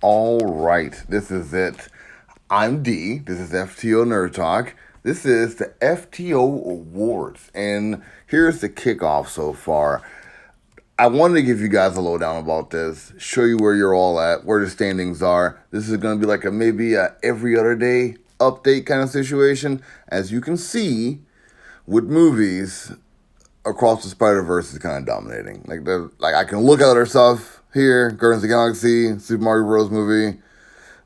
All right, this is it. I'm D. This is FTO Nerd Talk. This is the FTO Awards, and here's the kickoff so far. I wanted to give you guys a lowdown about this, show you where you're all at, where the standings are. This is going to be like maybe a every other day update kind of situation. As you can see, with movies, Across the Spider Verse is kind of dominating. Like I can look at other stuff here, Guardians of the Galaxy, Super Mario Bros. Movie,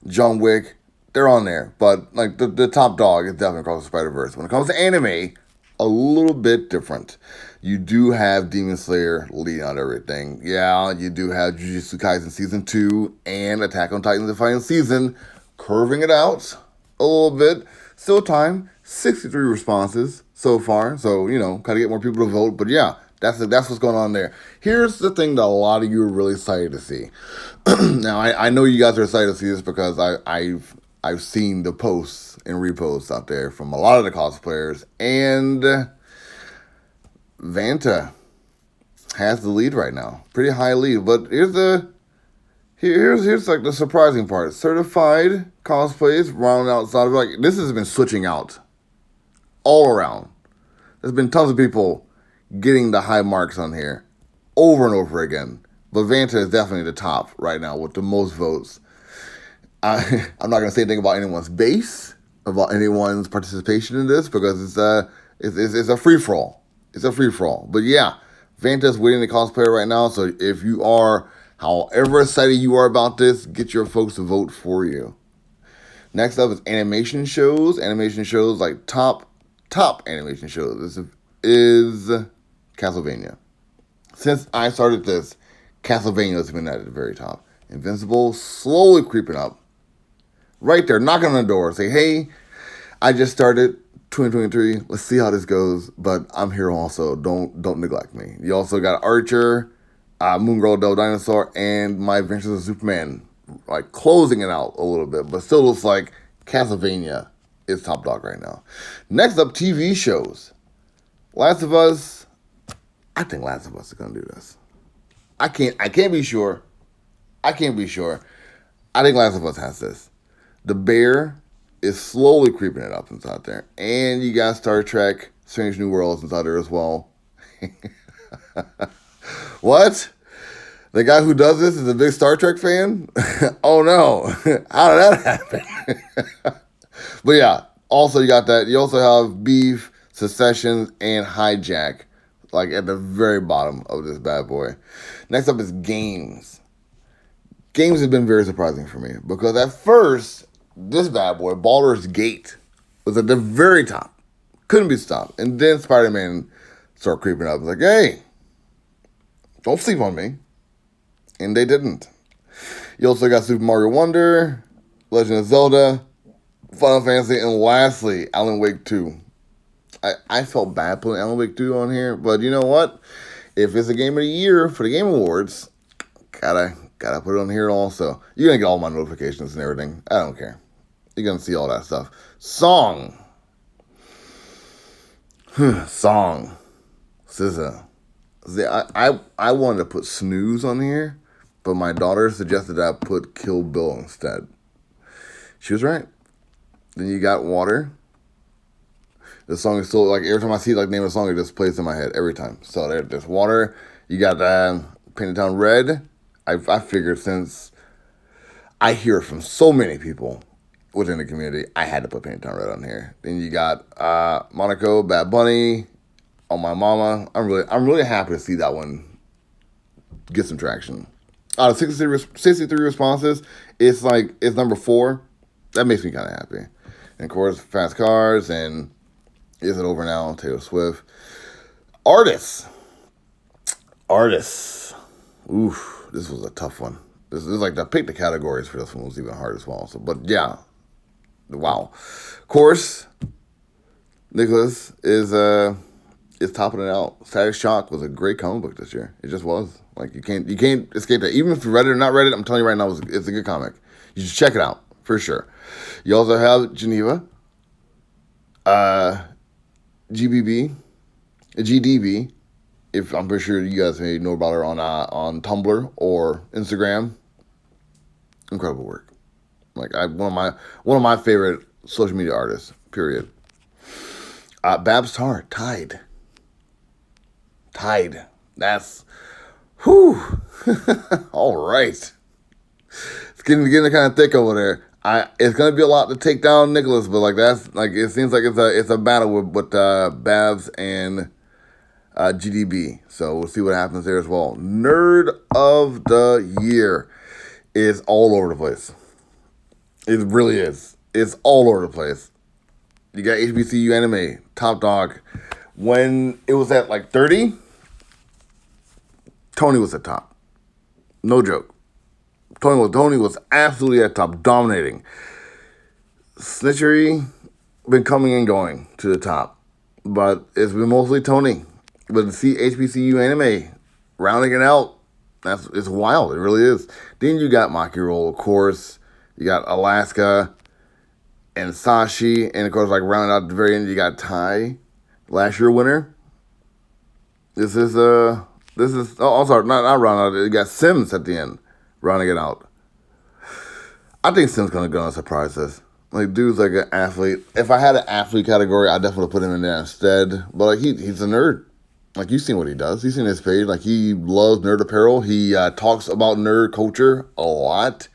John Wick, they're on there. But like the top dog is definitely Across the Spider Verse. When it comes to anime, a little bit different. You do have Demon Slayer leading on everything. Yeah, you do have Jujutsu Kaisen Season 2 and Attack on Titan the final season, curving it out a little bit. Still time, 63 responses so far. So, gotta get more people to vote. But yeah, that's what's going on there. Here's the thing that a lot of you are really excited to see. Now, I know you guys are excited to see this because I've seen the posts and reposts out there from a lot of the cosplayers, and Vanta has the lead right now, pretty high lead. But here's like the surprising part: certified cosplays round outside of like this has been switching out all around. There's been tons of people getting the high marks on here over and over again. But Vanta is definitely the top right now with the most votes. I'm not going to say anything about anyone's base, about anyone's participation in this, because it's a free-for-all. It's a free-for-all. But yeah, Vanta's winning the cosplayer right now, so if you are, however excited you are about this, get your folks to vote for you. Next up is animation shows. Animation shows, like top animation shows is Castlevania. Since I started this, Castlevania has been at the very top. Invincible slowly creeping up. Right there, knocking on the door. Say, hey, I just started 2023. Let's see how this goes. But I'm here also. Don't neglect me. You also got Archer, Moon Girl, Devil Dinosaur, and My Adventures of Superman. Like closing it out a little bit. But still looks like Castlevania is top dog right now. Next up, TV shows. Last of Us. I think Last of Us is going to do this. I can't be sure. I think Last of Us has this. The Bear is slowly creeping it up inside there. And you got Star Trek, Strange New Worlds inside there as well. What? The guy who does this is a big Star Trek fan? Oh no. How did that happen? But yeah, also you got that. You also have Beef, Secessions, and Hijack, like at the very bottom of this bad boy. Next up is Games. Games have been very surprising for me because at first, this bad boy, Baldur's Gate, was at the very top. Couldn't be stopped. And then Spider-Man started creeping up. It's like, hey, don't sleep on me. And they didn't. You also got Super Mario Wonder, Legend of Zelda, Final Fantasy, and lastly, Alan Wake 2. I felt bad putting Alan Wake 2 on here, but you know what? If it's a game of the year for the Game Awards, gotta put it on here also. You're gonna get all my notifications and everything. I don't care. You're gonna see all that stuff. Song. Song. SZA. See, I wanted to put Snooze on here, but my daughter suggested I put Kill Bill instead. She was right. Then you got Water. The song is still, like, every time I see, like, name of the song, it just plays in my head every time. So there's Water. You got Painted Town Red. I figured since I hear it from so many people within the community, I had to put Painted Town Red on here. Then you got Monaco, Bad Bunny, On My Mama. I'm really happy to see that one get some traction. Out of 63 responses, it's number 4. That makes me kind of happy. And of course, Fast Cars and Is It Over Now? Taylor Swift. Artists. Oof, this was a tough one. This is like to pick the categories for this one was even hard as well. So, but yeah, wow. Of course, Nicholas is topping it out. Static Shock was a great comic book this year. It just was. Like you can't escape that. Even if you read it or not read it, I'm telling you right now, it's a good comic. You should check it out for sure. You also have Geneva. GDB, if I'm pretty sure you guys may know about her on Tumblr or Instagram. Incredible work. Like one of my favorite social media artists. Period. Babs Tar, Tide. Tide. That's whew. All right. It's getting kind of thick over there. It's gonna be a lot to take down Nicholas, but like that's like it seems like it's a battle with Babs and GDB. So we'll see what happens there as well. Nerd of the Year is all over the place. It really is. It's all over the place. You got HBCU anime, top dog. When it was at like 30, Tony was at top. No joke. Tony was absolutely at top, dominating. Snitchery been coming and going to the top, but it's been mostly Tony. But to see HBCU anime rounding it out, it's wild. It really is. Then you got Maki Roll, of course. You got Alaska and Sashi, and of course, like rounding out at the very end, you got Tai, last year winner. This is oh, I'm sorry, not rounding out. You got Sims at the end, rounding it out. I think Sims gonna go and surprise us. Like, dude's like an athlete. If I had an athlete category, I'd definitely put him in there instead. But like he's a nerd. Like, you've seen what he does. You've seen his page. Like, he loves nerd apparel. He talks about nerd culture a lot.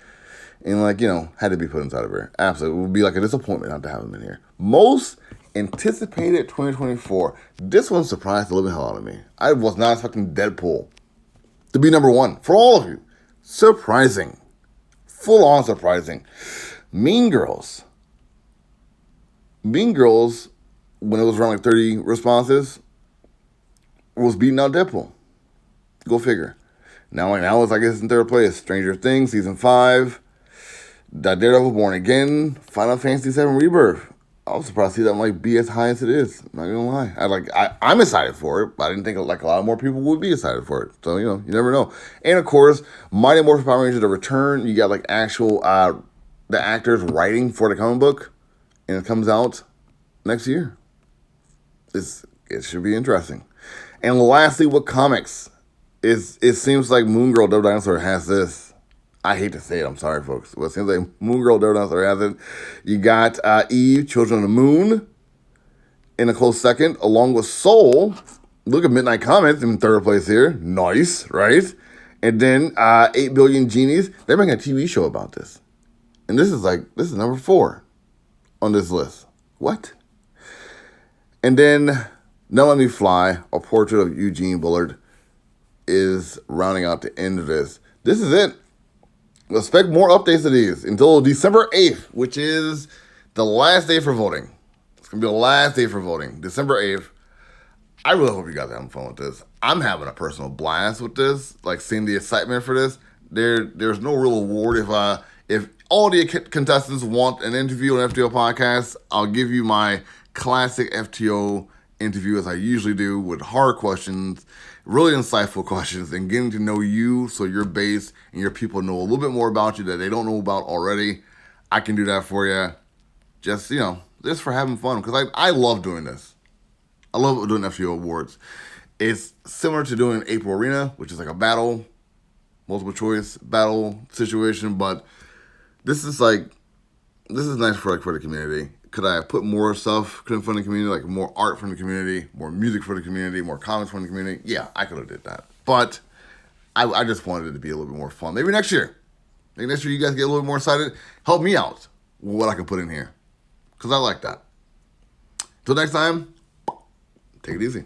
And, like, had to be put inside of here. Absolutely. It would be like a disappointment not to have him in here. Most anticipated 2024. This one surprised the living hell out of me. I was not expecting Deadpool to be number one. For all of you. Surprising. Full on surprising. Mean Girls. Mean Girls, when it was around like 30 responses, was beating out Deadpool. Go figure. Now it's, I guess, in third place. Stranger Things, Season 5. Daredevil Born Again. Final Fantasy VII Rebirth. I was surprised to see that might be as high as it is. I'm not gonna lie. I'm excited for it, but I didn't think like a lot more people would be excited for it. So, you never know. And of course, Mighty Morphin Power Rangers The Return. You got like actual the actors writing for the comic book, and it comes out next year. It should be interesting. And lastly, with comics, it seems like Moon Girl Devil Dinosaur has this. I hate to say it, I'm sorry, folks. But it seems like Moon Girl Devil Dinosaur has it. You got Eve, Children of the Moon, in a close second, along with Soul. Look at Midnight Comets in third place here. Nice, right? And then 8 Billion Genies. They're making a TV show about this. And this is number 4 on this list. What? And then Now Let Me Fly, a portrait of Eugene Bullard, is rounding out the end of this. This is it. Expect more updates of these until December 8th, which is the last day for voting. It's going to be the last day for voting, December 8th. I really hope you guys are having fun with this. I'm having a personal blast with this, like seeing the excitement for this. There's no real award. If all the contestants want an interview on FTO podcast, I'll give you my classic FTO interview as I usually do, with hard questions, really insightful questions, and getting to know you so your base and your people know a little bit more about you that they don't know about already. I can do that for you. Just for having fun, because I love doing this. I love doing FTO Awards. It's similar to doing April Arena, which is like a battle, multiple choice battle situation, but this is nice for the community. Could I have put more stuff from the community, like more art from the community, more music for the community, more comments from the community? Yeah, I could have did that. But I just wanted it to be a little bit more fun. Maybe next year. Maybe next year you guys get a little bit more excited. Help me out with what I can put in here, because I like that. Till next time, take it easy.